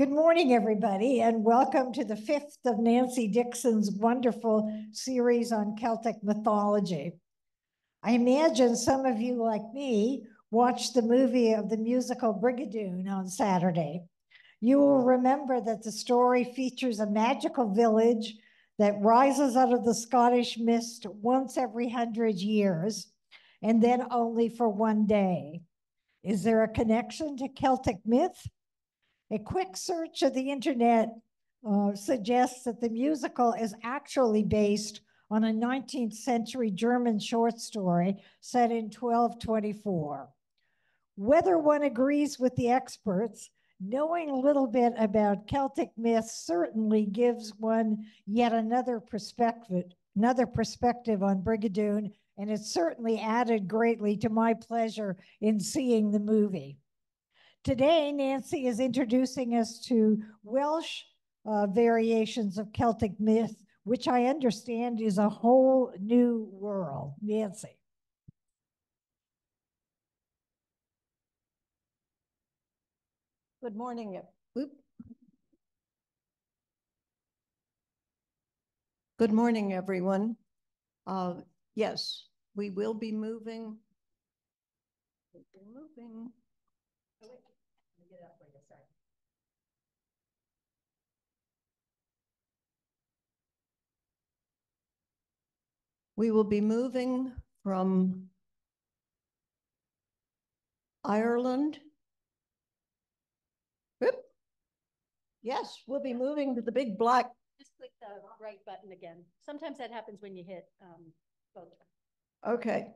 Good morning, everybody, and welcome to the fifth of Nancy Dickson's wonderful series on Celtic mythology. I imagine some of you, like me, watched the movie of the musical Brigadoon on Saturday. You will remember that the story features a magical village that rises out of the Scottish mist once every 100 years, and then only for one day. Is there a connection to Celtic myth? A quick search of the internet suggests that the musical is actually based on a 19th century German short story set in 1224. Whether one agrees with the experts, knowing a little bit about Celtic myths certainly gives one yet another perspective on Brigadoon, and it certainly added greatly to my pleasure in seeing the movie. Today, Nancy is introducing us to Welsh variations of Celtic myth, which I understand is a whole new world. Nancy. Good morning. Good morning, everyone. Yes, we will be moving. We will be moving from Ireland. Whoop. Yes, we'll be moving to the big black. Just click the right button again. Sometimes that happens when you hit both. Okay.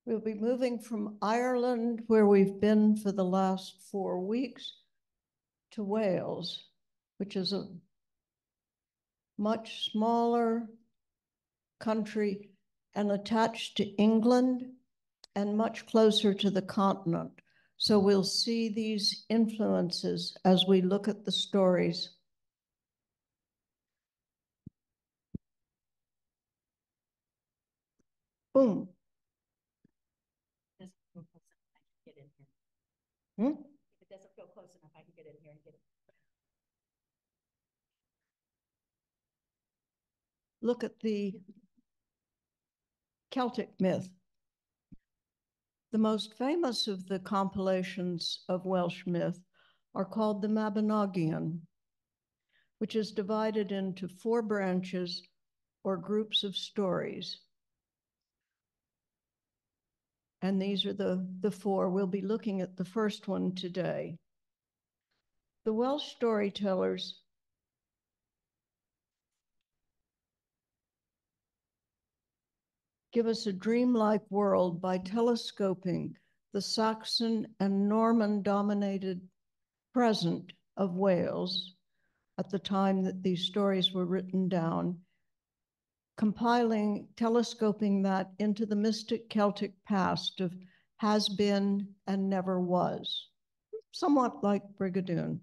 We'll be moving from Ireland, where we've been for the last 4 weeks, to Wales, which is a much smaller country and attached to England and much closer to the continent. So we'll see these influences as we look at the stories. Boom. It doesn't feel close enough, I can get in here. Hmm? If it doesn't feel close enough, I can get in here and get it. Look at the Celtic myth. The most famous of the compilations of Welsh myth are called the Mabinogion, which is divided into 4 branches or groups of stories. And these are the 4. We'll be looking at the first one today. The Welsh storytellers give us a dreamlike world by telescoping the Saxon and Norman-dominated present of Wales at the time that these stories were written down, telescoping that into the mystic Celtic past of has been and never was, somewhat like Brigadoon.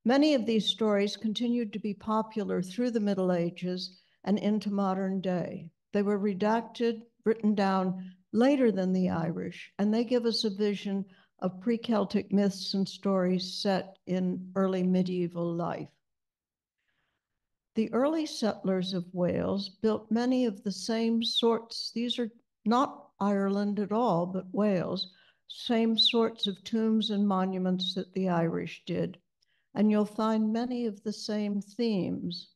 Many of these stories continued to be popular through the Middle Ages and into modern day. They were redacted, written down later than the Irish, and they give us a vision of pre-Celtic myths and stories set in early medieval life. The early settlers of Wales built many of the same sorts. These are not Ireland at all, but Wales, same sorts of tombs and monuments that the Irish did. And you'll find many of the same themes.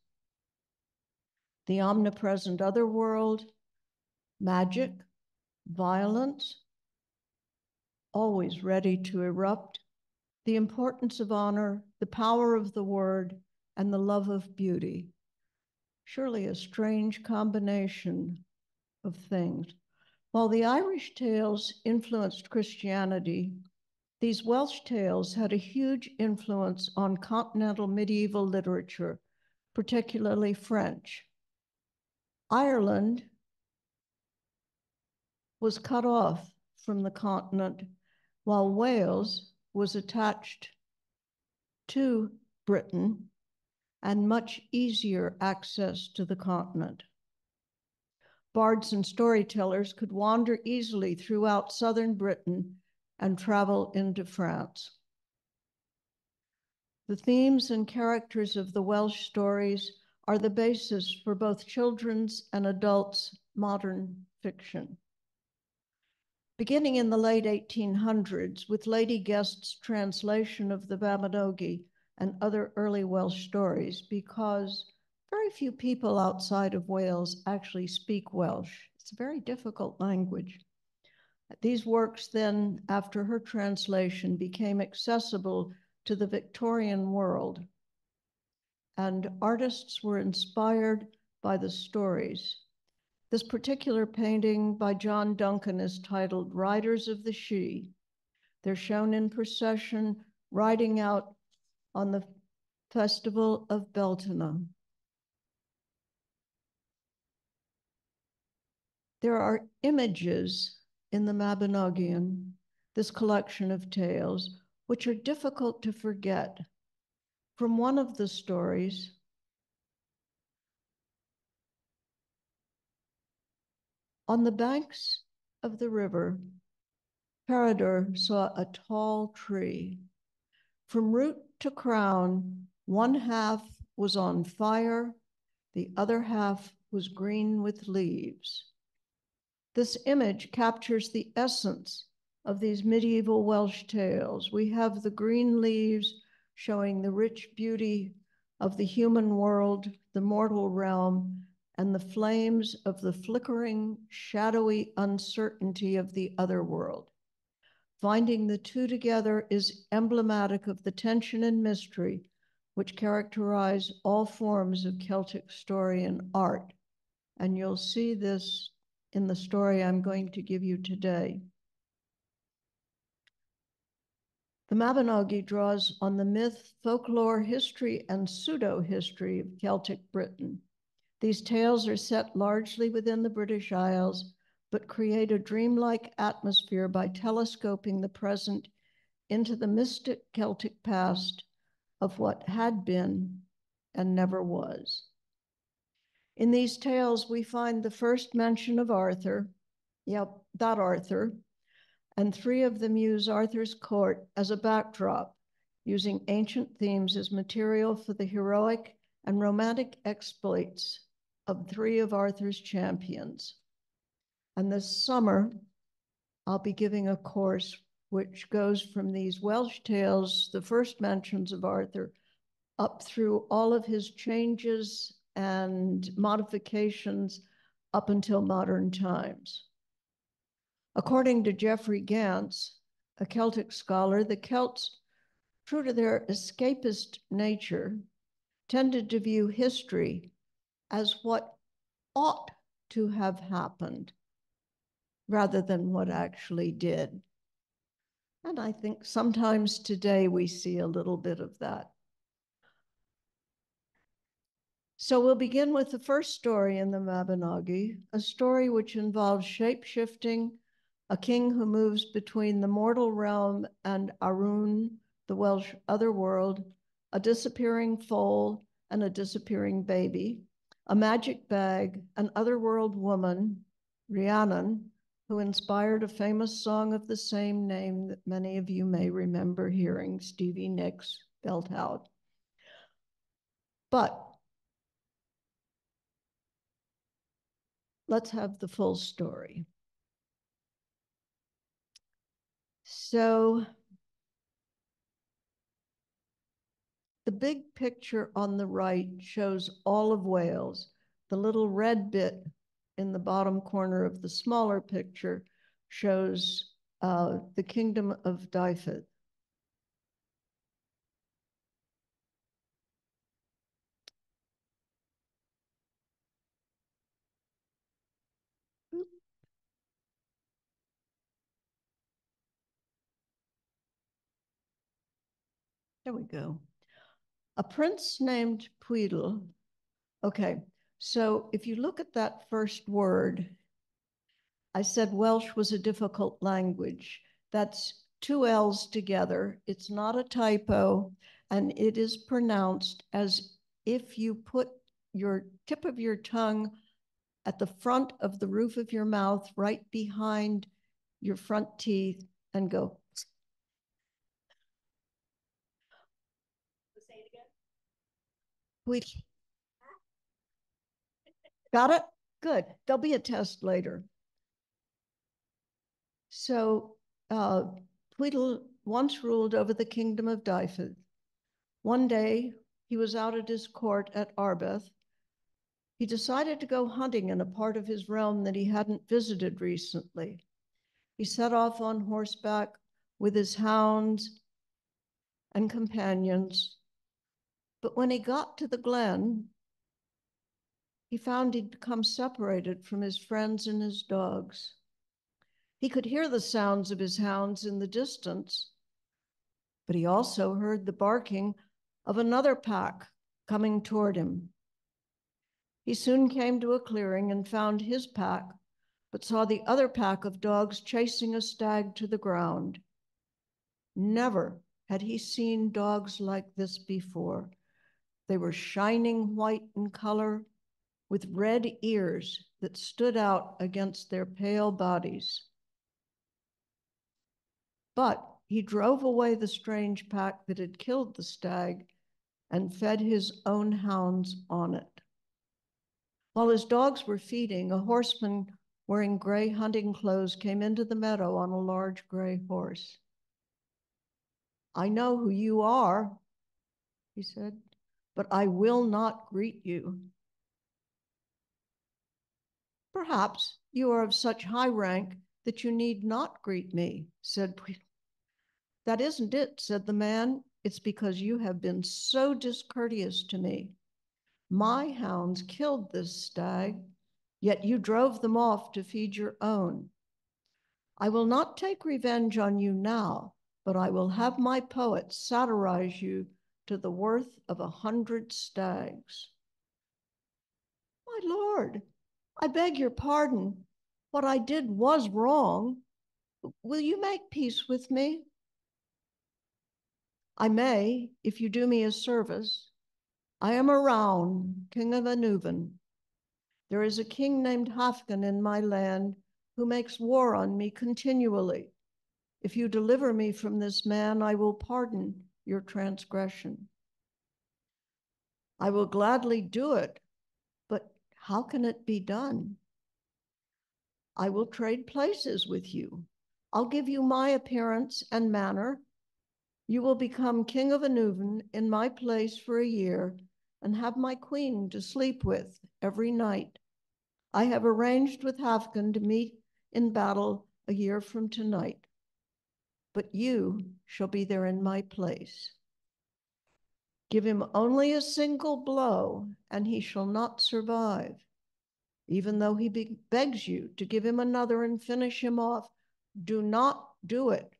The omnipresent otherworld, magic, violence, always ready to erupt, the importance of honor, the power of the word, and the love of beauty. Surely a strange combination of things. While the Irish tales influenced Christianity, these Welsh tales had a huge influence on continental medieval literature, particularly French. Ireland was cut off from the continent, while Wales was attached to Britain and much easier access to the continent. Bards and storytellers could wander easily throughout southern Britain and travel into France. The themes and characters of the Welsh stories are the basis for both children's and adults' modern fiction. Beginning in the late 1800s with Lady Guest's translation of the Mabinogi and other early Welsh stories, because very few people outside of Wales actually speak Welsh. It's a very difficult language. These works then, after her translation, became accessible to the Victorian world, and artists were inspired by the stories. This particular painting by John Duncan is titled Riders of the Shee. They're shown in procession riding out on the Festival of Beltane. There are images in the Mabinogion, this collection of tales, which are difficult to forget. From one of the stories, on the banks of the river, Peredur saw a tall tree. From root to crown, one half was on fire, the other half was green with leaves. This image captures the essence of these medieval Welsh tales. We have the green leaves showing the rich beauty of the human world, the mortal realm, and the flames of the flickering, shadowy uncertainty of the other world. Finding the two together is emblematic of the tension and mystery which characterize all forms of Celtic story and art. And you'll see this in the story I'm going to give you today. The Mabinogi draws on the myth, folklore, history, and pseudo-history of Celtic Britain. These tales are set largely within the British Isles, but create a dreamlike atmosphere by telescoping the present into the mystic Celtic past of what had been and never was. In these tales, we find the first mention of Arthur, that Arthur, and three of them use Arthur's court as a backdrop, using ancient themes as material for the heroic and romantic exploits of three of Arthur's champions. And this summer, I'll be giving a course which goes from these Welsh tales, the first mentions of Arthur, up through all of his changes and modifications up until modern times. According to Geoffrey Gantz, a Celtic scholar, the Celts, true to their escapist nature, tended to view history as what ought to have happened rather than what actually did. And I think sometimes today we see a little bit of that. So we'll begin with the first story in the Mabinogi, a story which involves shape-shifting, a king who moves between the mortal realm and Arun, the Welsh otherworld, a disappearing foal and a disappearing baby, a magic bag, an otherworld woman, Rhiannon, who inspired a famous song of the same name that many of you may remember hearing Stevie Nicks belt out. But let's have the full story. So the big picture on the right shows all of Wales. The little red bit in the bottom corner of the smaller picture shows the kingdom of Dyfed. There we go. A prince named Pwyll. Okay, so if you look at that first word, I said Welsh was a difficult language. That's two L's together. It's not a typo, and it is pronounced as if you put your tip of your tongue at the front of the roof of your mouth, right behind your front teeth, and go. Got it? Good. There'll be a test later. So Tweedle once ruled over the kingdom of Dyfed. One day, he was out at his court at Arbeth. He decided to go hunting in a part of his realm that he hadn't visited recently. He set off on horseback with his hounds and companions. But when he got to the glen, he found he'd become separated from his friends and his dogs. He could hear the sounds of his hounds in the distance, but he also heard the barking of another pack coming toward him. He soon came to a clearing and found his pack, but saw the other pack of dogs chasing a stag to the ground. Never had he seen dogs like this before. They were shining white in color, with red ears that stood out against their pale bodies. But he drove away the strange pack that had killed the stag and fed his own hounds on it. While his dogs were feeding, a horseman wearing gray hunting clothes came into the meadow on a large gray horse. "I know who you are," he said, "but I will not greet you." "Perhaps you are of such high rank that you need not greet me," said Tweedle. "That isn't it," said the man. "It's because you have been so discourteous to me. My hounds killed this stag, yet you drove them off to feed your own. I will not take revenge on you now, but I will have my poet satirize you to the worth of 100 stags." "My lord, I beg your pardon. What I did was wrong. Will you make peace with me?" "I may, if you do me a service. I am Araun, king of Anuvan. There is a king named Hafgan in my land who makes war on me continually. If you deliver me from this man, I will pardon your transgression." "I will gladly do it, but how can it be done?" "I will trade places with you. I'll give you my appearance and manner. You will become king of Anuvan in my place for a year and have my queen to sleep with every night. I have arranged with Hafgan to meet in battle a year from tonight, but you shall be there in my place. Give him only a single blow, and he shall not survive. Even though he begs you to give him another and finish him off, do not do it.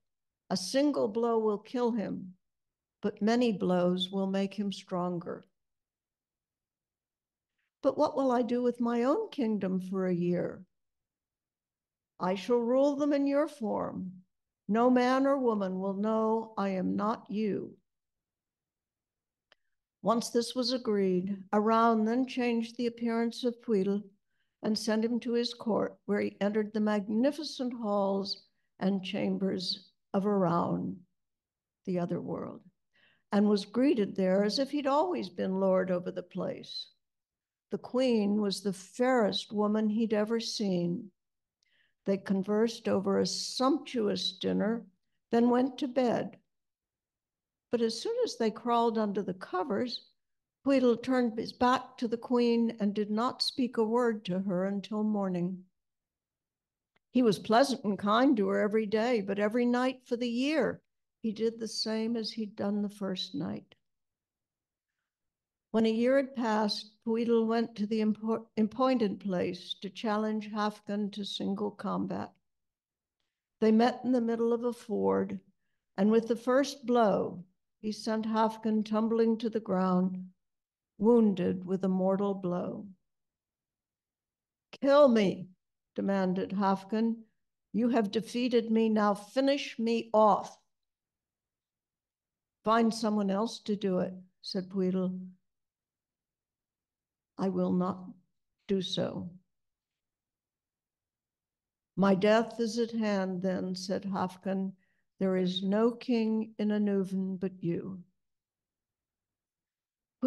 A single blow will kill him, but many blows will make him stronger." "But what will I do with my own kingdom for a year?" "I shall rule them in your form. No man or woman will know I am not you." Once this was agreed, Araun then changed the appearance of Tweedle and sent him to his court, where he entered the magnificent halls and chambers of Araun, the other world, and was greeted there as if he'd always been lord over the place. The queen was the fairest woman he'd ever seen. They conversed over a sumptuous dinner, then went to bed. But as soon as they crawled under the covers, Tweedle turned his back to the queen and did not speak a word to her until morning. He was pleasant and kind to her every day, but every night for the year, he did the same as he'd done the first night. When a year had passed, Tweedle went to the appointed place to challenge Hafgan to single combat. They met in the middle of a ford, and with the first blow, he sent Hafgan tumbling to the ground, wounded with a mortal blow. "Kill me," demanded Hafgan. "You have defeated me, now finish me off." "Find someone else to do it," said Tweedle. "I will not do so." "My death is at hand then," said Hafgan. "There is no king in Anuvan but you."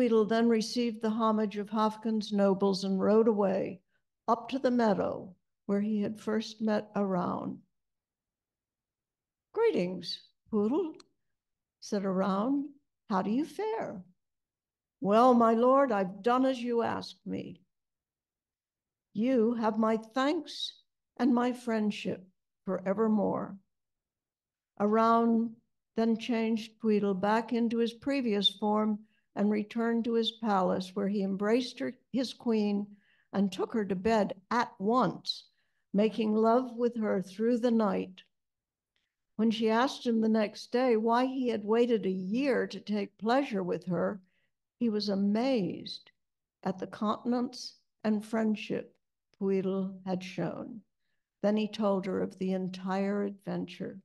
Tweedle then received the homage of Hafken's nobles and rode away up to the meadow where he had first met Around. "Greetings, Poodle," said Around. "How do you fare?" "Well, my lord, I've done as you asked me." "You have my thanks and my friendship forevermore." Around then changed Tweedle back into his previous form and returned to his palace, where he embraced his queen and took her to bed at once, making love with her through the night. When she asked him the next day why he had waited a year to take pleasure with her, he was amazed at the continence and friendship Tweedle had shown. Then he told her of the entire adventure.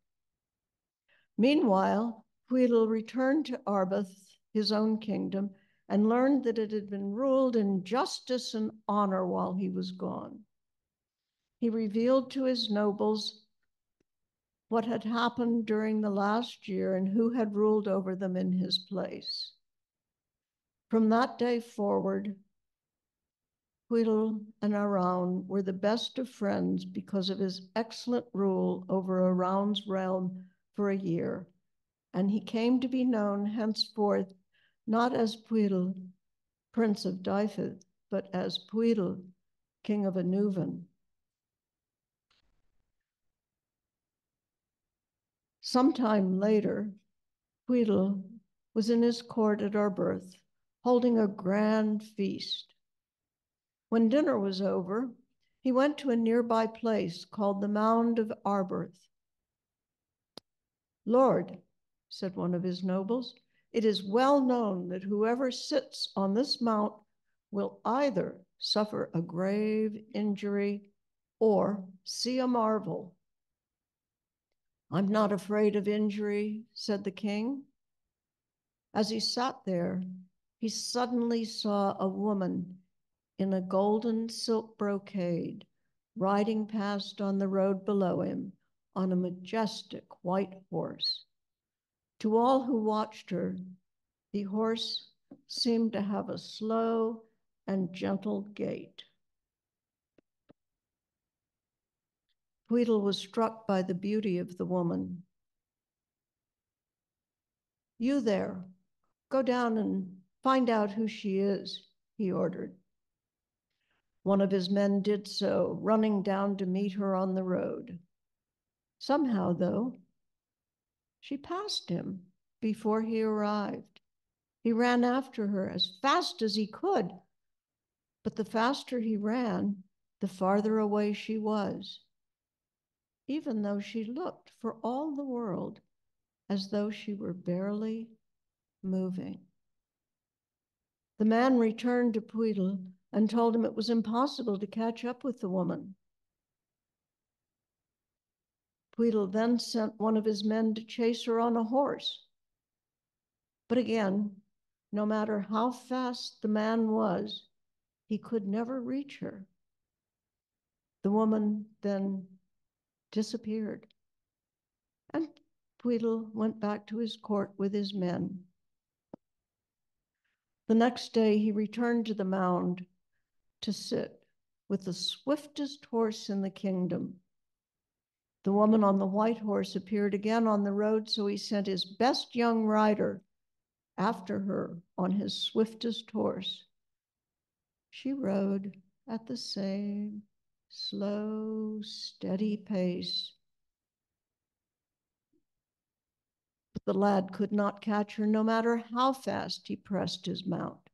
Meanwhile, Tweedle returned to Arbuthnot, his own kingdom, and learned that it had been ruled in justice and honor while he was gone. He revealed to his nobles what had happened during the last year and who had ruled over them in his place. From that day forward, Tweedle and Around were the best of friends because of his excellent rule over Around's realm for a year, and he came to be known henceforth not as Tweedle, Prince of Dyfed, but as Tweedle, King of Anuvan. Sometime later, Tweedle was in his court at Arbuthnot, holding a grand feast. When dinner was over, he went to a nearby place called the Mound of Arbuthnot. "Lord," said one of his nobles, "it is well known that whoever sits on this mount will either suffer a grave injury or see a marvel." "I'm not afraid of injury," said the king. As he sat there, he suddenly saw a woman in a golden silk brocade riding past on the road below him on a majestic white horse. To all who watched her, the horse seemed to have a slow and gentle gait. Tweedle was struck by the beauty of the woman. "You there, go down and find out who she is," he ordered. One of his men did so, running down to meet her on the road. Somehow, though, she passed him before he arrived. He ran after her as fast as he could, but the faster he ran, the farther away she was, even though she looked for all the world as though she were barely moving. The man returned to Tweedle and told him it was impossible to catch up with the woman. Tweedle then sent one of his men to chase her on a horse. But again, no matter how fast the man was, he could never reach her. The woman then disappeared, and Tweedle went back to his court with his men. The next day, he returned to the mound to sit with the swiftest horse in the kingdom. The woman on the white horse appeared again on the road, so he sent his best young rider after her on his swiftest horse. She rode at the same slow, steady pace, but the lad could not catch her no matter how fast he pressed his mount.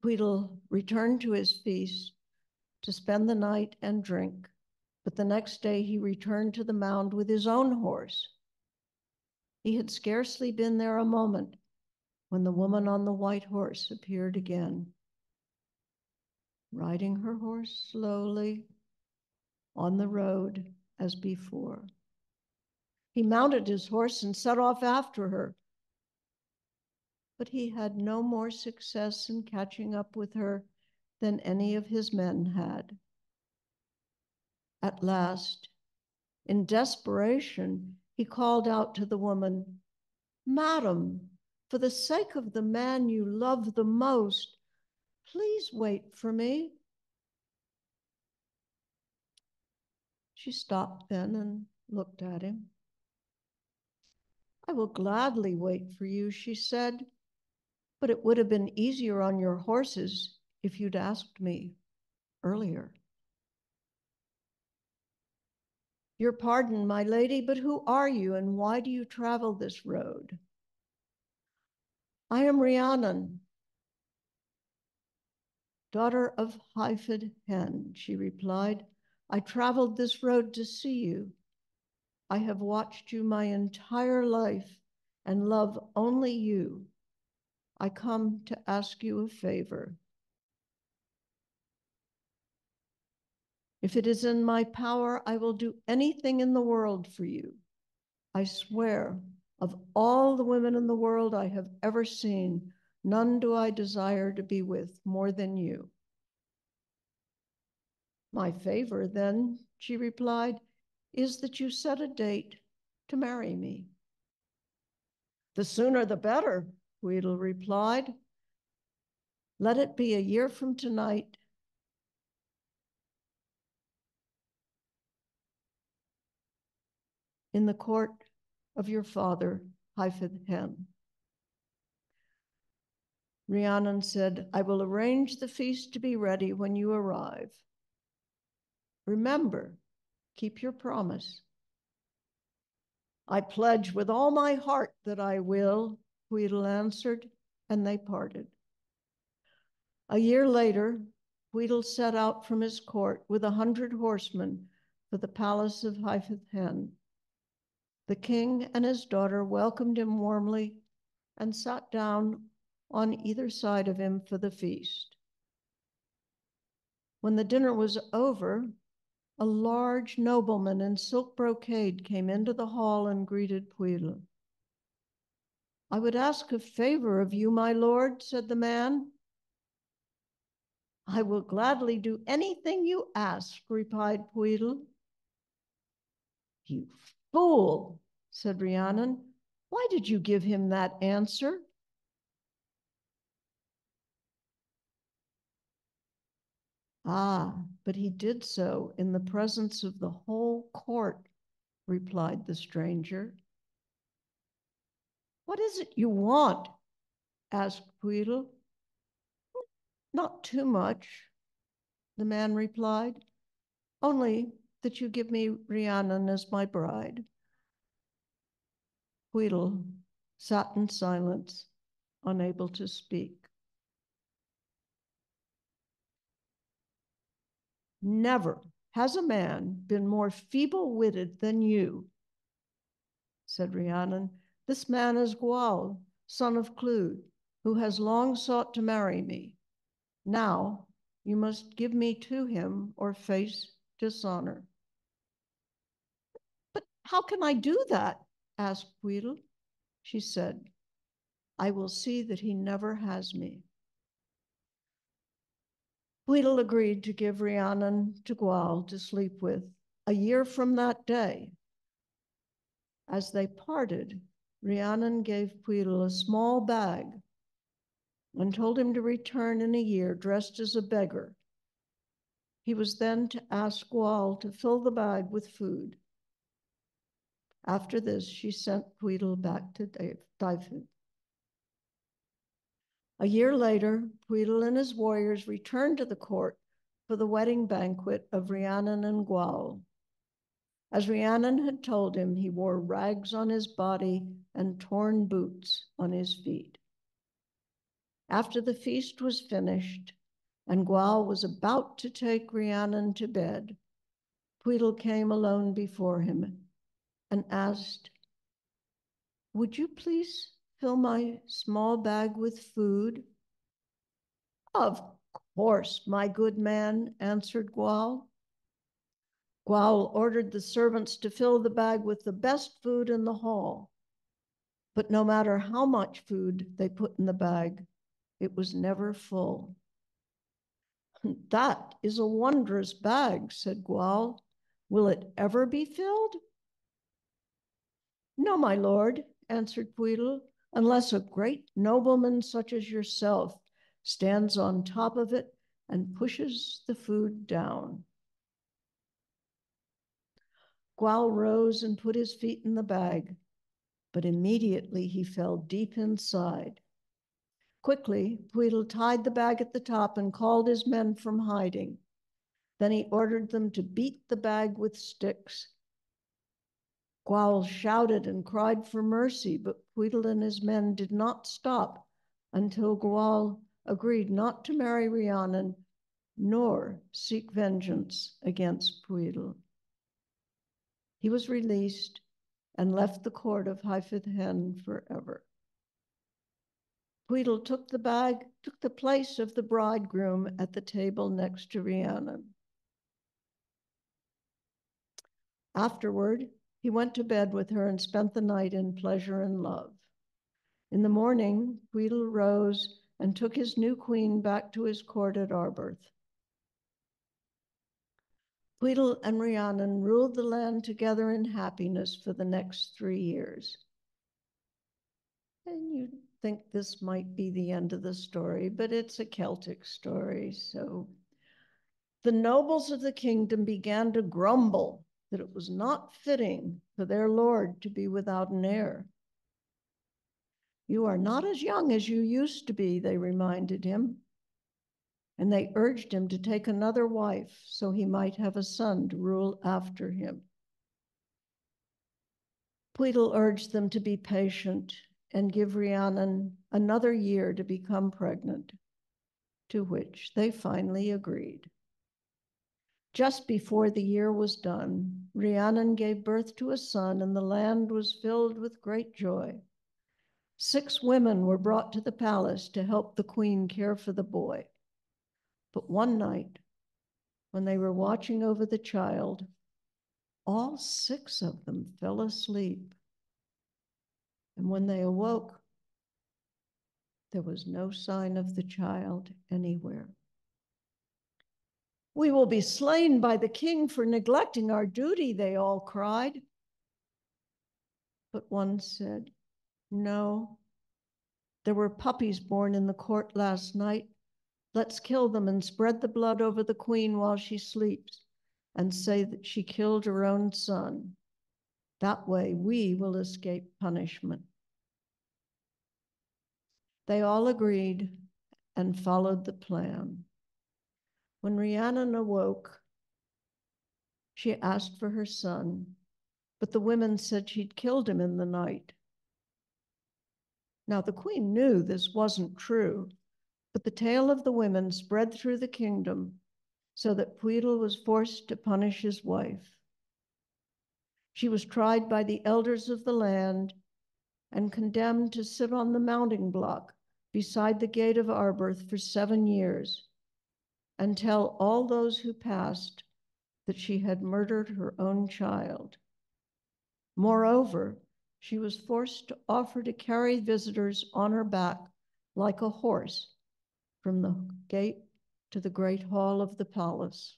Tweedle returned to his feast to spend the night and drink, but the next day he returned to the mound with his own horse. He had scarcely been there a moment when the woman on the white horse appeared again, riding her horse slowly on the road as before. He mounted his horse and set off after her, but he had no more success in catching up with her than any of his men had. At last, in desperation, he called out to the woman, "Madam, For the sake of the man you love the most, please wait for me. She stopped then and looked at him. I will gladly wait for you, she said, but it would have been easier on your horses if you'd asked me earlier. Your pardon, my lady, but who are you and why do you travel this road? I am Rhiannon, daughter of Hyphid Hen, she replied. I traveled this road to see you. I have watched you my entire life and love only you. I come to ask you a favor. If it is in my power, I will do anything in the world for you. I swear, of all the women in the world I have ever seen, none do I desire to be with more than you. My favor, then, she replied, is that you set a date to marry me. The sooner the better, Weedle replied. Let it be a year from tonight. In the court of your father, Hyphid Hen. Rhiannon said, I will arrange the feast to be ready when you arrive. Remember, keep your promise. I pledge with all my heart that I will, Weedle answered, and they parted. A year later, Weedle set out from his court with 100 horsemen for the palace of Hyphid Hen. The king and his daughter welcomed him warmly and sat down on either side of him for the feast. When the dinner was over, a large nobleman in silk brocade came into the hall and greeted Pwyll. I would ask a favor of you, my lord, said the man. I will gladly do anything you ask, replied Pwyll. You fool, said Rhiannon. Why did you give him that answer? Ah, but he did so in the presence of the whole court, replied the stranger. What is it you want? Asked Pwyll. Not too much, the man replied, only that you give me Rhiannon as my bride. Pwyll sat in silence, unable to speak. Never has a man been more feeble-witted than you, said Rhiannon. This man is Gwal, son of Clwyd, who has long sought to marry me. Now you must give me to him or face dishonor. But how can I do that? Asked Pwyll. She said, I will see that he never has me. Pwyll agreed to give Rhiannon to Gwal to sleep with a year from that day. As they parted, Rhiannon gave Pwyll a small bag and told him to return in a year dressed as a beggar. He was then to ask Gwal to fill the bag with food. After this, she sent Pwyll back to Dyfed. A year later, Pwyll and his warriors returned to the court for the wedding banquet of Rhiannon and Gwal. As Rhiannon had told him, he wore rags on his body and torn boots on his feet. After the feast was finished and Gwal was about to take Rhiannon to bed, Pwyll came alone before him and asked, would you please fill my small bag with food? Of course, my good man, answered Gwal. Gwal ordered the servants to fill the bag with the best food in the hall. But no matter how much food they put in the bag, it was never full. That is a wondrous bag, said Gwal. Will it ever be filled? No, my lord, answered Pwyll, unless a great nobleman such as yourself stands on top of it and pushes the food down. Gwawl rose and put his feet in the bag, but immediately he fell deep inside. Quickly, Pwyll tied the bag at the top and called his men from hiding. Then he ordered them to beat the bag with sticks. Gwawl shouted and cried for mercy, but Pwyll and his men did not stop until Gwawl agreed not to marry Rhiannon nor seek vengeance against Pwyll. He was released and left the court of Hyfryd Hen forever. Pwyll took the place of the bridegroom at the table next to Rhiannon. Afterward, he went to bed with her and spent the night in pleasure and love. In the morning, Pwyll rose and took his new queen back to his court at Arbroath. Pwyll and Rhiannon ruled the land together in happiness for the next 3 years. And you'd think this might be the end of the story, but it's a Celtic story, so the nobles of the kingdom began to grumble that it was not fitting for their lord to be without an heir. "You are not as young as you used to be," they reminded him, and they urged him to take another wife so he might have a son to rule after him. Pwyll urged them to be patient and give Rhiannon another year to become pregnant, to which they finally agreed. Just before the year was done, Rhiannon gave birth to a son, and the land was filled with great joy. 6 women were brought to the palace to help the queen care for the boy. But one night, when they were watching over the child, all 6 of them fell asleep. And when they awoke, there was no sign of the child anywhere. "We will be slain by the king for neglecting our duty," they all cried. But one said, "No, there were puppies born in the court last night. Let's kill them and spread the blood over the queen while she sleeps and say that she killed her own son. That way we will escape punishment." They all agreed and followed the plan. When Rhiannon awoke, she asked for her son, but the women said she'd killed him in the night. Now the queen knew this wasn't true, but the tale of the women spread through the kingdom so that Pwyll was forced to punish his wife. She was tried by the elders of the land and condemned to sit on the mounting block beside the gate of Arbroath for 7 years and tell all those who passed that she had murdered her own child. Moreover, she was forced to offer to carry visitors on her back like a horse from the gate to the great hall of the palace.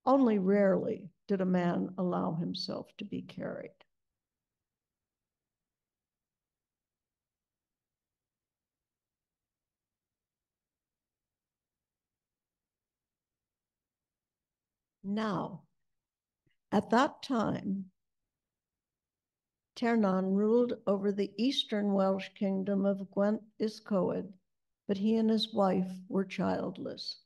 Only rarely did a man allow himself to be carried. Now, at that time, Tiernan ruled over the eastern Welsh kingdom of Gwent Yscoed, but he and his wife were childless.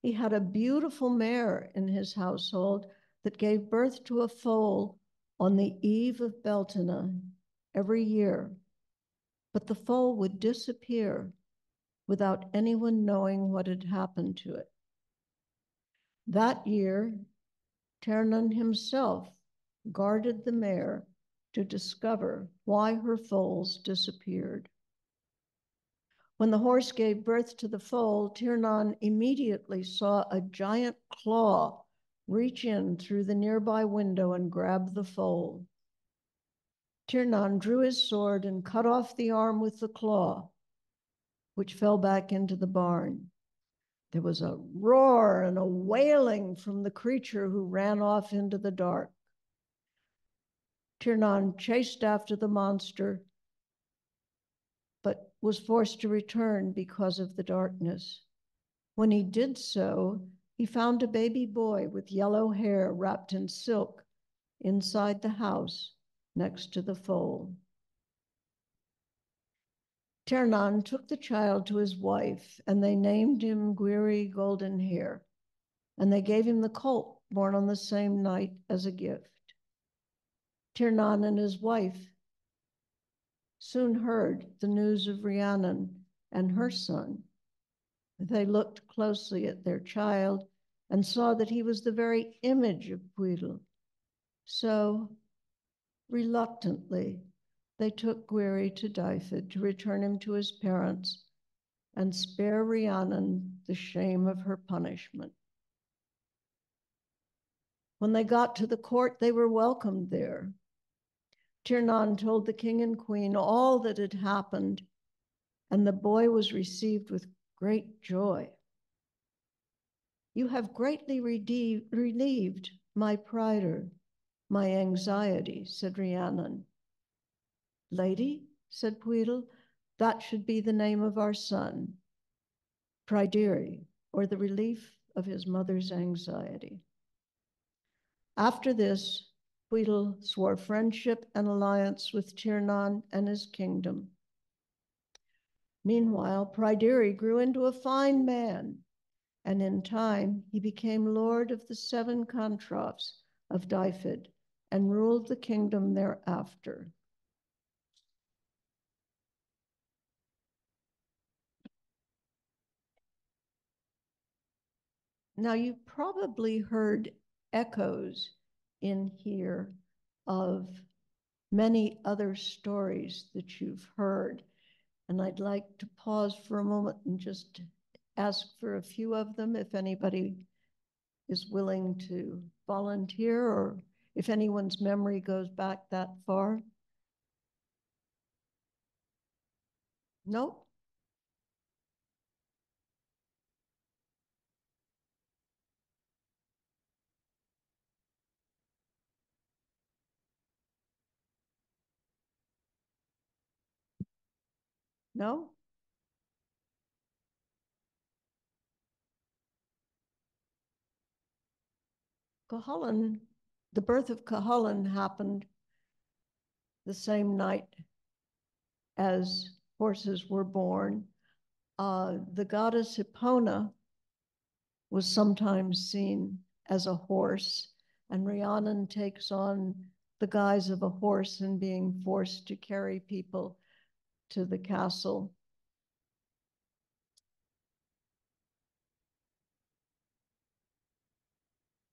He had a beautiful mare in his household that gave birth to a foal on the eve of Beltane every year, but the foal would disappear without anyone knowing what had happened to it. That year, Tiernan himself guarded the mare to discover why her foals disappeared. When the horse gave birth to the foal, Tiernan immediately saw a giant claw reach in through the nearby window and grab the foal. Tiernan drew his sword and cut off the arm with the claw, which fell back into the barn. There was a roar and a wailing from the creature, who ran off into the dark. Tiernan chased after the monster, but was forced to return because of the darkness. When he did so, he found a baby boy with yellow hair wrapped in silk inside the house next to the foal. Tiernan took the child to his wife, and they named him Gwiri Golden Hair, and they gave him the colt born on the same night as a gift. Tiernan and his wife soon heard the news of Rhiannon and her son. They looked closely at their child and saw that he was the very image of Pwyll. So, reluctantly, they took Gwiri to Dyfed to return him to his parents and spare Rhiannon the shame of her punishment. When they got to the court, they were welcomed there. Tiernan told the king and queen all that had happened, and the boy was received with great joy. You have greatly relieved my prider, my anxiety, said Rhiannon. Lady, said Pwyll, that should be the name of our son, Pryderi, or the relief of his mother's anxiety. After this, Pwyll swore friendship and alliance with Tiernan and his kingdom. Meanwhile, Pryderi grew into a fine man, and in time he became lord of the 7 contrafts of Dyfed and ruled the kingdom thereafter. Now, you probably heard echoes in here of many other stories that you've heard. And I'd like to pause for a moment and just ask for a few of them if anybody is willing to volunteer or if anyone's memory goes back that far. Nope. No? Cuchulainn, the birth of Cuchulainn happened the same night as horses were born. The goddess Hippona was sometimes seen as a horse, and Rhiannon takes on the guise of a horse and being forced to carry people to the castle.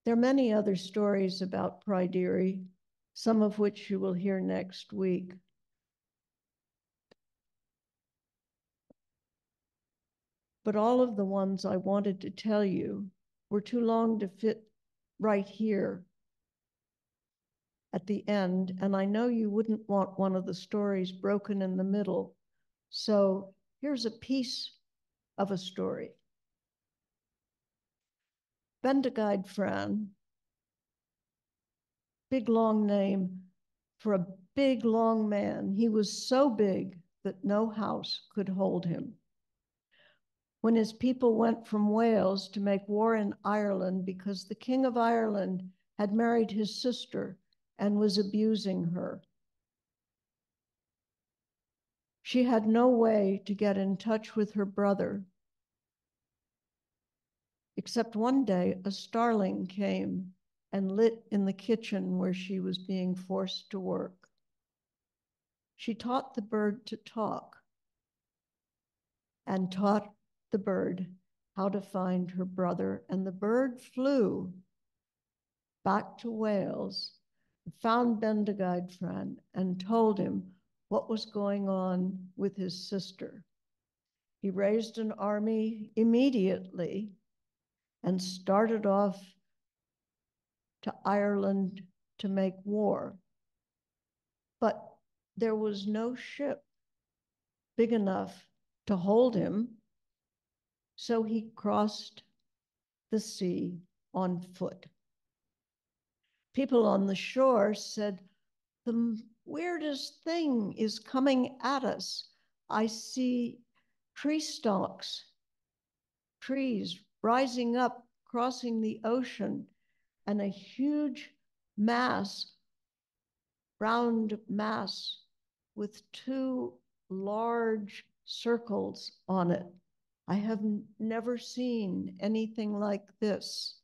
There are many other stories about Pryderi, some of which you will hear next week. But all of the ones I wanted to tell you were too long to fit right here at the end, and I know you wouldn't want one of the stories broken in the middle. So here's a piece of a story. Bendigeid Fran, big long name for a big long man. He was so big that no house could hold him. When his people went from Wales to make war in Ireland because the King of Ireland had married his sister and was abusing her. She had no way to get in touch with her brother, except one day a starling came and lit in the kitchen where she was being forced to work. She taught the bird to talk and taught the bird how to find her brother, and the bird flew back to Wales, found Bendigeid Fran, and told him what was going on with his sister. He raised an army immediately and started off to Ireland to make war. But there was no ship big enough to hold him, so he crossed the sea on foot. People on the shore said, the weirdest thing is coming at us. I see tree stalks, trees rising up, crossing the ocean, and a huge mass, round mass with two large circles on it. I have never seen anything like this.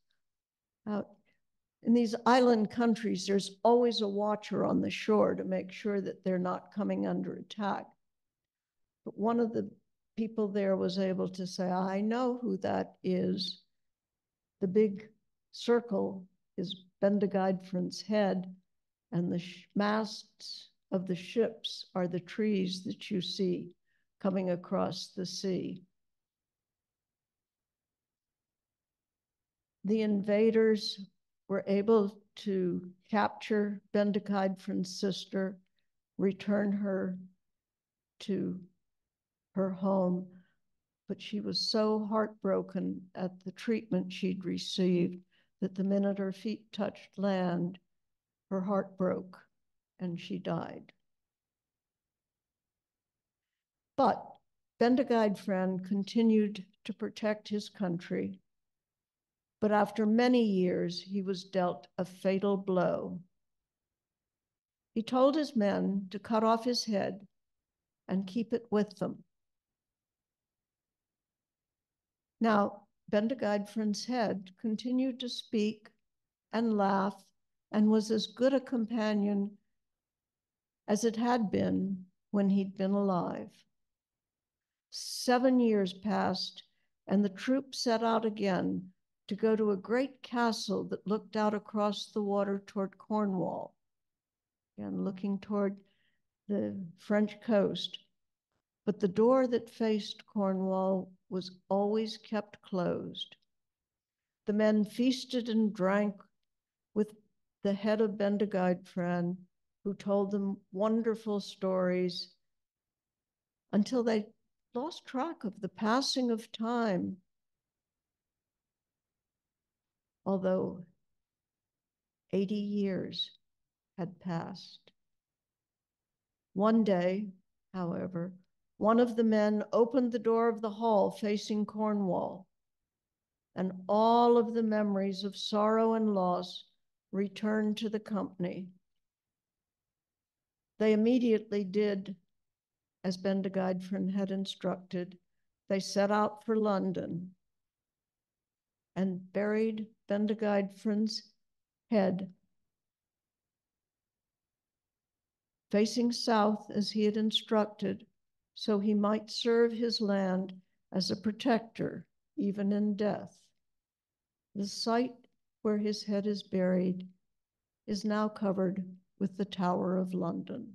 In these island countries, there's always a watcher on the shore to make sure that they're not coming under attack. But one of the people there was able to say, I know who that is. The big circle is Bendigeidfran's head, and the masts of the ships are the trees that you see coming across the sea. The invaders were able to capture Bendigeidfran's sister, return her to her home, but she was so heartbroken at the treatment she'd received that the minute her feet touched land, her heart broke and she died. But Bendigeidfran continued to protect his country, but after many years, he was dealt a fatal blow. He told his men to cut off his head and keep it with them. Now, Bendigeidfran's head continued to speak and laugh and was as good a companion as it had been when he'd been alive. 7 years passed, and the troop set out again to go to a great castle that looked out across the water toward Cornwall, and looking toward the French coast. But the door that faced Cornwall was always kept closed. The men feasted and drank with the head of Bendigeidfran, who told them wonderful stories until they lost track of the passing of time. Although 80 years had passed. One day, however, one of the men opened the door of the hall facing Cornwall, and all of the memories of sorrow and loss returned to the company. They immediately did as Bendigeidfran had instructed. They set out for London and buried Bendigeidfran's head facing south as he had instructed, so he might serve his land as a protector, even in death. The site where his head is buried is now covered with the Tower of London.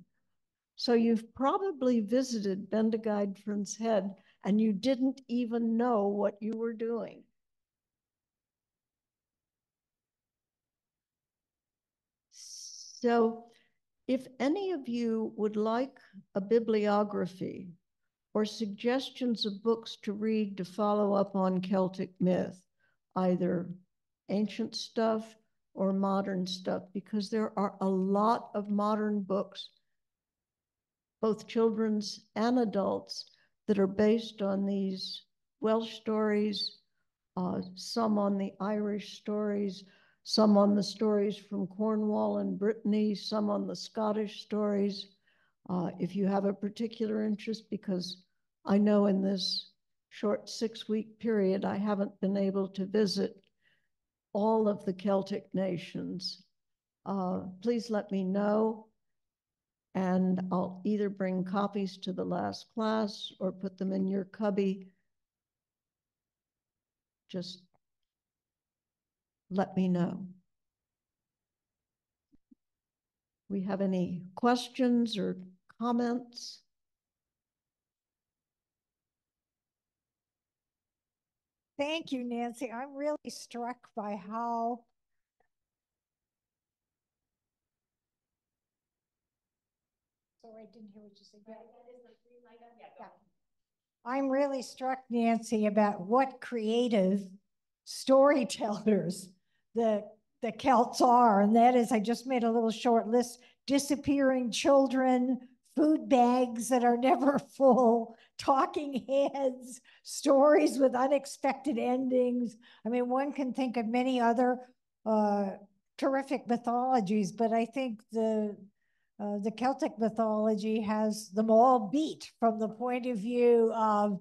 So you've probably visited Bendigeidfran's head and you didn't even know what you were doing. So if any of you would like a bibliography or suggestions of books to read to follow up on Celtic myth, either ancient stuff or modern stuff, because there are a lot of modern books, both children's and adults, that are based on these Welsh stories, some on the Irish stories, some on the stories from Cornwall and Brittany, some on the Scottish stories. If you have a particular interest, because I know in this short 6-week period, I haven't been able to visit all of the Celtic nations, please let me know. And I'll either bring copies to the last class or put them in your cubby. Just let me know. We have any questions or comments? Thank you, Nancy. I'm really struck by how sorry, I didn't hear what you said. Yeah. I'm really struck, Nancy, about what creative storytellers the Celts are. And that is, I just made a little short list. disappearing children, food bags that are never full, talking heads, stories with unexpected endings. I mean, one can think of many other terrific mythologies, but I think the Celtic mythology has them all beat from the point of view of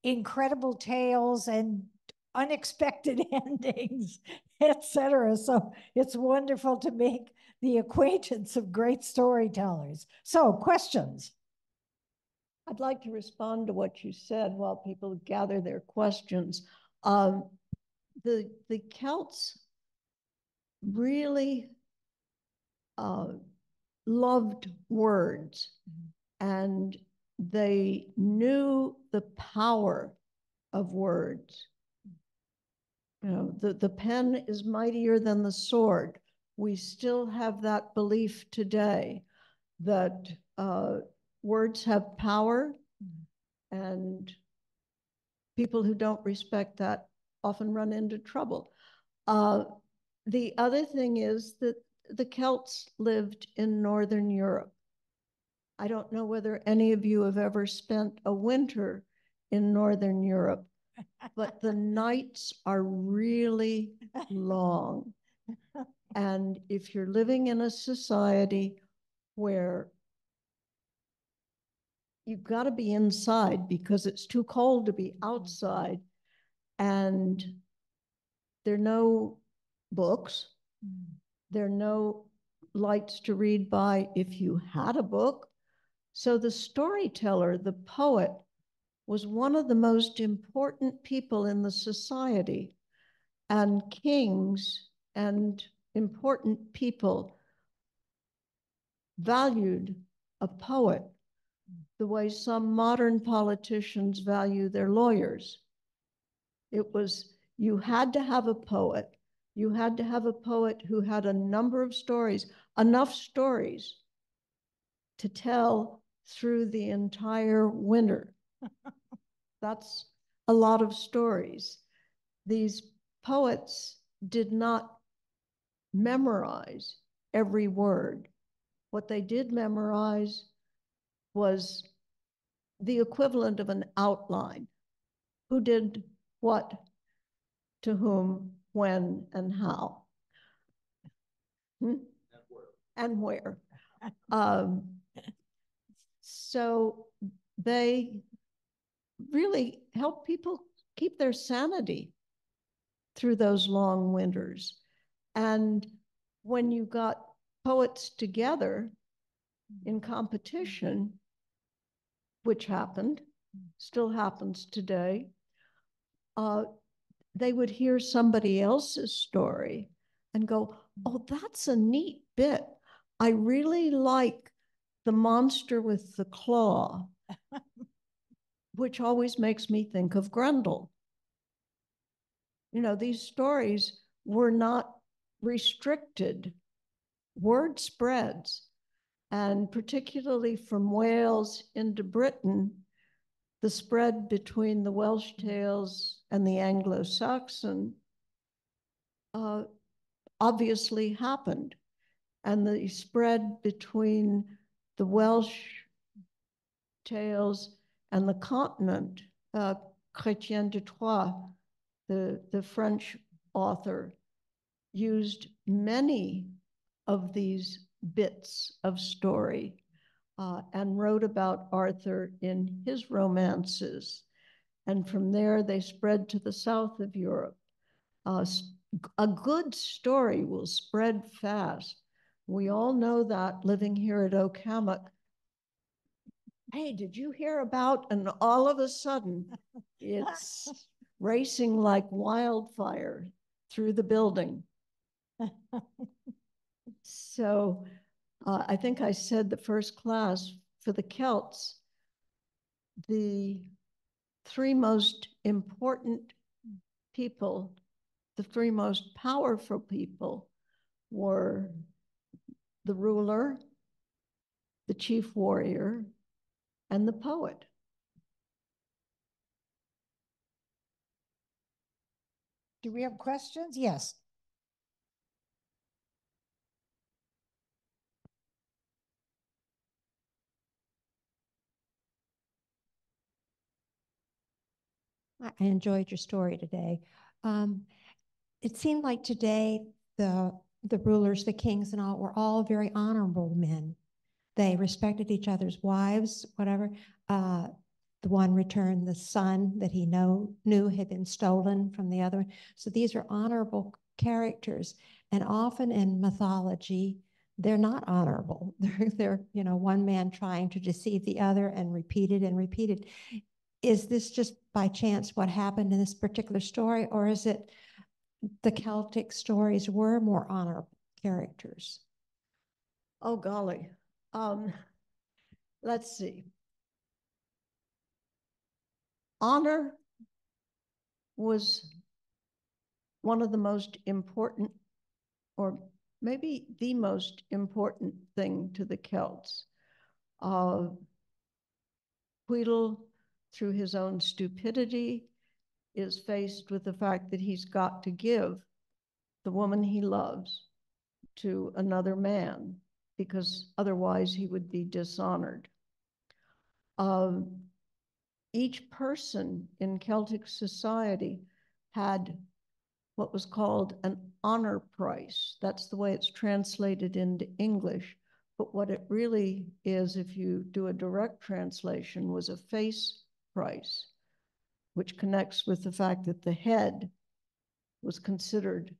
incredible tales and unexpected endings, etc. So it's wonderful to make the acquaintance of great storytellers. So, questions? I'd like to respond to what you said while people gather their questions. The Celts really loved words, and they knew the power of words. You know, the pen is mightier than the sword. We still have that belief today that words have power, and people who don't respect that often run into trouble. The other thing is that the Celts lived in Northern Europe. I don't know whether any of you have ever spent a winter in Northern Europe, but the nights are really long. And if you're living in a society where you've got to be inside because it's too cold to be outside, and there are no books, there are no lights to read by if you had a book. So the storyteller, the poet, was one of the most important people in the society, and kings and important people valued a poet the way some modern politicians value their lawyers. It was, you had to have a poet. You had to have a poet who had a number of stories, enough stories to tell through the entire winter. That's a lot of stories. These poets did not memorize every word. What they did memorize was the equivalent of an outline. Who did what, to whom, when, and how. And where. So they really help people keep their sanity through those long winters. And when you got poets together in competition, which happened, still happens today, they would hear somebody else's story and go, oh, that's a neat bit. I really like the monster with the claw, which always makes me think of Grendel. You know, these stories were not restricted. Word spreads, and particularly from Wales into Britain, the spread between the Welsh tales and the Anglo-Saxon obviously happened. And the spread between the Welsh tales and the continent, Chrétien de Troyes, the French author, used many of these bits of story and wrote about Arthur in his romances. And from there, they spread to the south of Europe. A good story will spread fast. We all know that living here at Oakhammock. Hey, did you hear about? And all of a sudden, it's racing like wildfire through the building. So I think I said the first class for the Celts, the three most important people, the three most powerful people were the ruler, the chief warrior, and the poet. Do we have questions? Yes. I enjoyed your story today. It seemed like today the rulers, the kings and all, were all very honorable men. They respected each other's wives, whatever. The one returned the son that he knew had been stolen from the other. So these are honorable characters. And often in mythology, they're not honorable. They're one man trying to deceive the other and repeated and repeated. Is this just by chance what happened in this particular story, or is it the Celtic stories were more honorable characters? Oh, golly. Let's see. Honor was one of the most important, or maybe the most important thing to the Celts. Tweedle, through his own stupidity, is faced with the fact that he's got to give the woman he loves to another man, because otherwise he would be dishonored. Each person in Celtic society had what was called an honor price. That's the way it's translated into English. But what it really is, if you do a direct translation, was a face price, which connects with the fact that the head was considered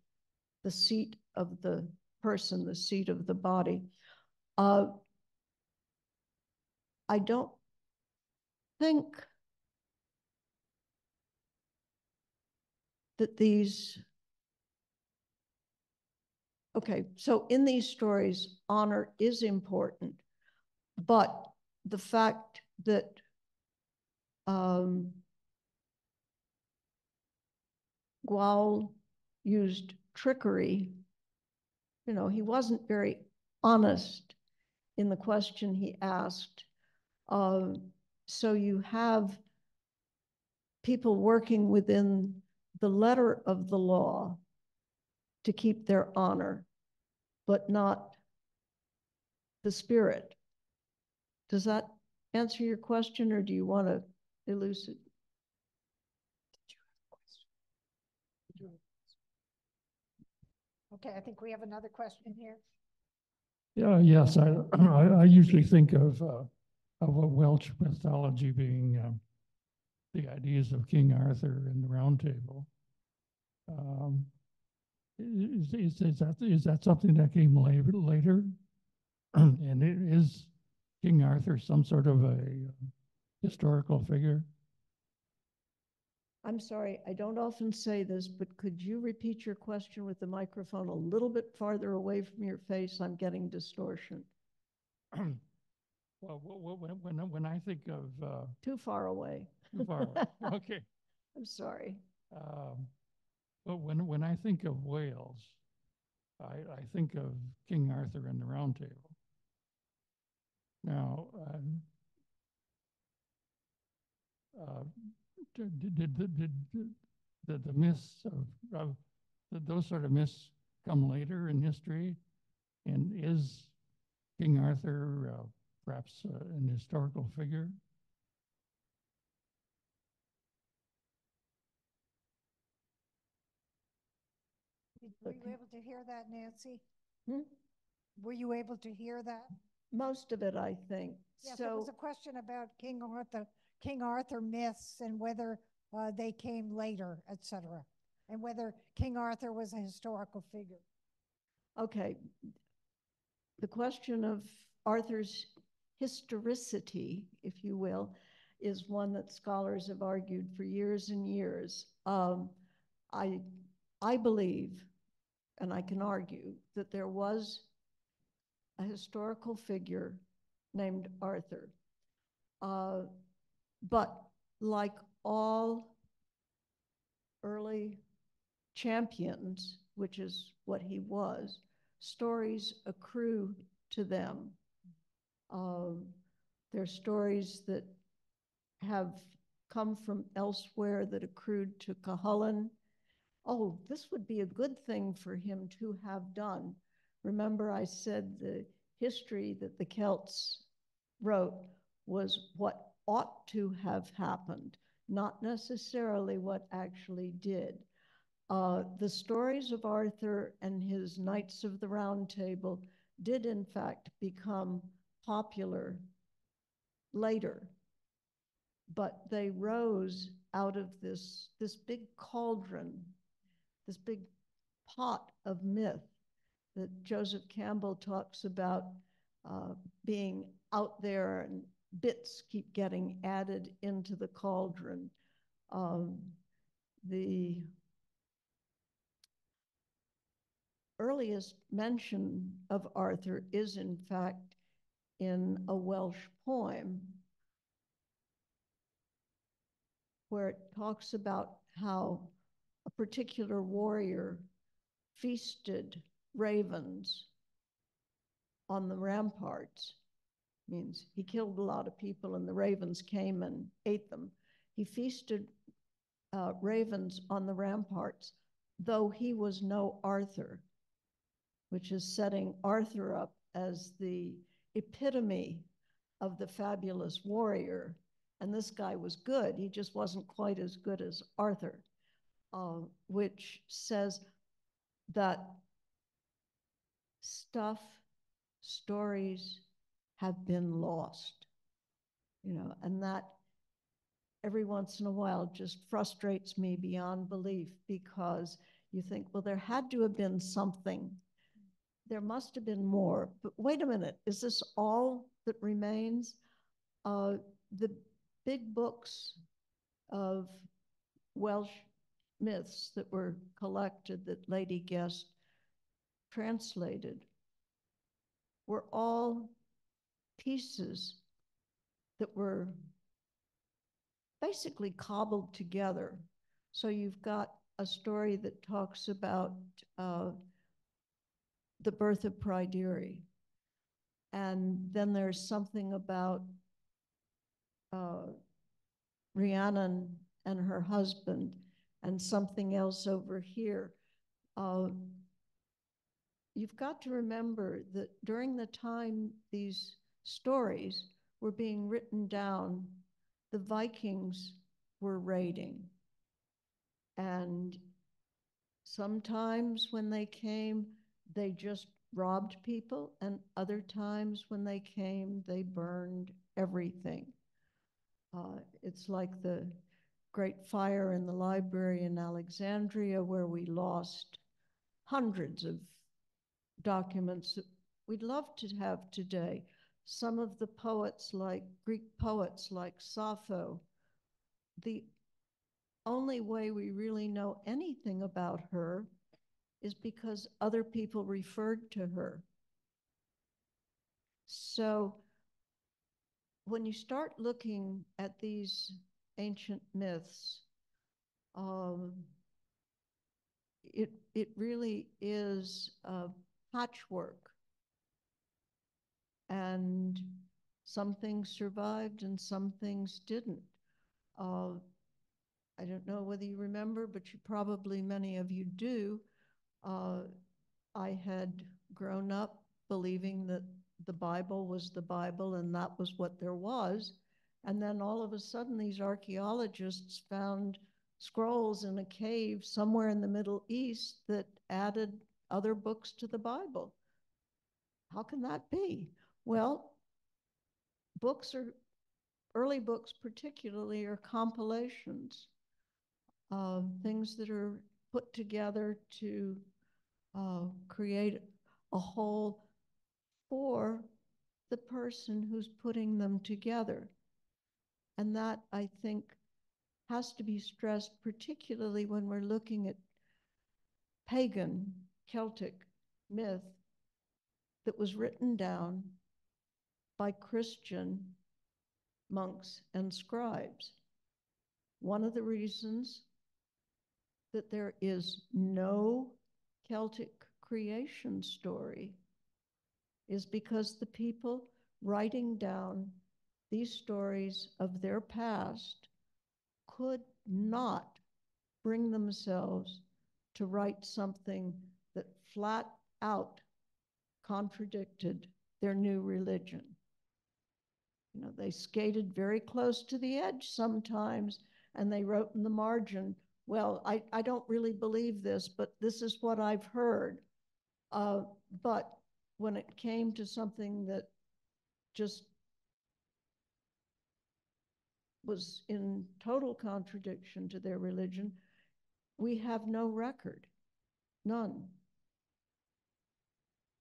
the seat of the person, the seat of the body. I don't think that these, okay, so in these stories, honor is important, but the fact that Gwawl used trickery, he wasn't very honest in the question he asked. So you have people working within the letter of the law to keep their honor, but not the spirit. Does that answer your question, or do you want to elucidate? Okay, I think we have another question here. Yeah, yes, I usually think of a Welsh mythology being the ideas of King Arthur and the Round Table. Is that something that came later? And is King Arthur some sort of a historical figure? I'm sorry, I don't often say this, but could you repeat your question with the microphone a little bit farther away from your face? I'm getting distortion. Well, when I think of too far away. Too far away. Okay. I'm sorry. But when I think of Wales, I think of King Arthur and the Round Table. Now, did the myths of those sort of myths come later in history? And is King Arthur perhaps an historical figure? Were you able to hear that, Nancy? Hmm? Were you able to hear that? Most of it, I think. Yes, so it was a question about King Arthur myths and whether they came later, etc., and whether King Arthur was a historical figure. Okay. The question of Arthur's historicity, if you will, is one that scholars have argued for years and years. I believe, and I can argue, that there was a historical figure named Arthur. But like all early champions, which is what he was, stories accrue to them. They're stories that have come from elsewhere that accrued to Cuchulainn. Oh, this would be a good thing for him to have done. Remember, I said the history that the Celts wrote was what ought to have happened, not necessarily what actually did. The stories of Arthur and his Knights of the Round Table did in fact become popular later, but they rose out of this big cauldron, this big pot of myth that Joseph Campbell talks about being out there, and bits keep getting added into the cauldron. The earliest mention of Arthur is in fact in a Welsh poem where it talks about how a particular warrior feasted ravens on the ramparts. Means he killed a lot of people and the ravens came and ate them. He feasted ravens on the ramparts, though he was no Arthur, which is setting Arthur up as the epitome of the fabulous warrior. And this guy was good. He just wasn't quite as good as Arthur, which says that stories have been lost, and that every once in a while just frustrates me beyond belief, because you think, well, there had to have been something. There must have been more. But wait a minute, is this all that remains? The big books of Welsh myths that were collected that Lady Guest translated were all pieces that were basically cobbled together. So you've got a story that talks about the birth of Pryderi. And then there's something about Rhiannon and her husband, and something else over here. You've got to remember that during the time these stories were being written down, the Vikings were raiding. And sometimes when they came, they just robbed people, and other times when they came, they burned everything. It's like the Great Fire in the library in Alexandria, where we lost hundreds of documents that we'd love to have today. Some of the poets, like Greek poets like Sappho, the only way we really know anything about her is because other people referred to her. So when you start looking at these ancient myths, it really is a patchwork. And some things survived and some things didn't. I don't know whether you remember, but probably many of you do. I had grown up believing that the Bible was the Bible and that was what there was. And then all of a sudden, these archaeologists found scrolls in a cave somewhere in the Middle East that added other books to the Bible. How can that be? Well, early books particularly, are compilations of things that are put together to create a whole for the person who's putting them together. And that, I think, has to be stressed, particularly when we're looking at pagan Celtic myth that was written down by Christian monks and scribes. One of the reasons that there is no Celtic creation story is because the people writing down these stories of their past could not bring themselves to write something that flat out contradicted their new religion. They skated very close to the edge sometimes, and they wrote in the margin, well, I don't really believe this, but this is what I've heard. But when it came to something that just was in total contradiction to their religion, we have no record, none.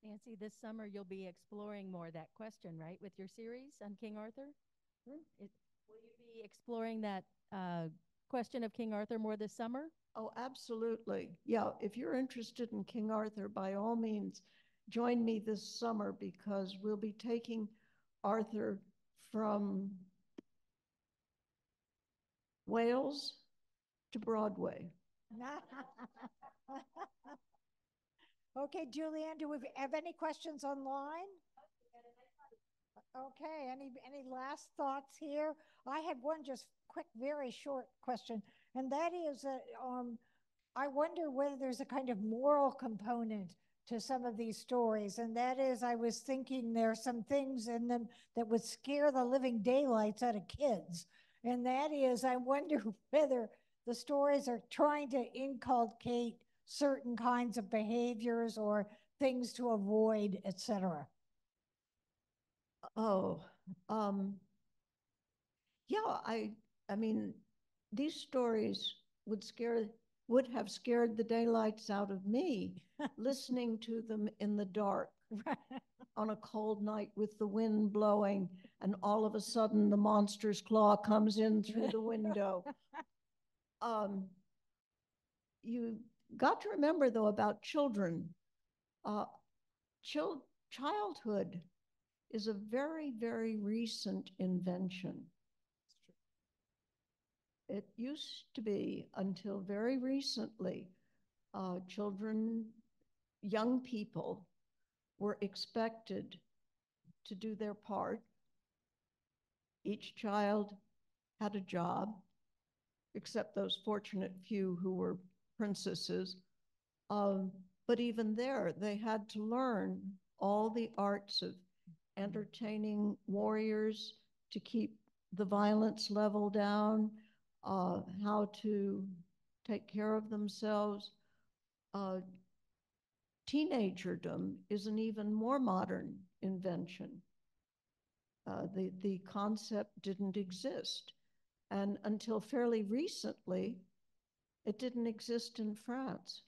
Nancy, this summer you'll be exploring more that question, right, with your series on King Arthur? Will you be exploring that question of King Arthur more this summer? Oh, absolutely. Yeah, if you're interested in King Arthur, by all means, join me this summer because we'll be taking Arthur from Wales to Broadway. Okay, Julianne, do we have any questions online? Okay, any last thoughts here? I had one just quick, very short question, and that is that I wonder whether there's a kind of moral component to some of these stories, and that is, I was thinking there are some things in them that would scare the living daylights out of kids, and that is, I wonder whether the stories are trying to inculcate certain kinds of behaviors or things to avoid, etc. Oh, yeah, I mean, these stories would have scared the daylights out of me listening to them in the dark on a cold night with the wind blowing, and all of a sudden the monster's claw comes in through the window. You got to remember, though, about children. Childhood is a very, very recent invention. It used to be, until very recently, children, young people were expected to do their part. Each child had a job, except those fortunate few who were princesses. But even there, they had to learn all the arts of entertaining warriors to keep the violence level down, how to take care of themselves. Teenagerdom is an even more modern invention. The concept didn't exist. And until fairly recently, it didn't exist in France.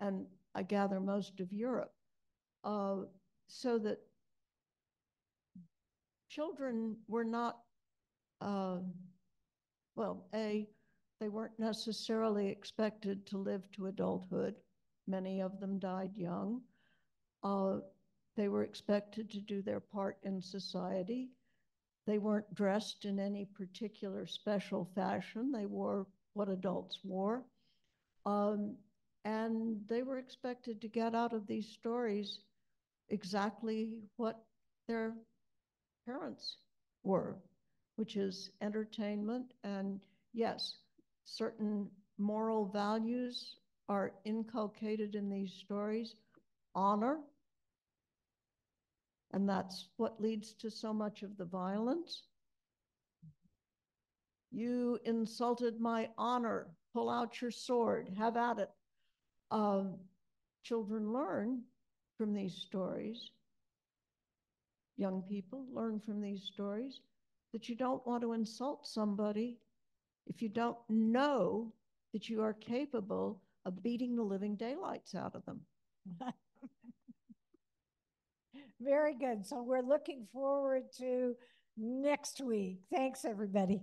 And I gather most of Europe. So that children were not, well, they weren't necessarily expected to live to adulthood. Many of them died young. They were expected to do their part in society. They weren't dressed in any particular special fashion. They wore what adults wore. And they were expected to get out of these stories exactly what their parents were, which is entertainment. And yes, certain moral values are inculcated in these stories. Honor, and that's what leads to so much of the violence. You insulted my honor, pull out your sword, have at it. Children learn from these stories. Young people learn from these stories that you don't want to insult somebody if you don't know that you are capable of beating the living daylights out of them. Very good. So we're looking forward to next week. Thanks, everybody.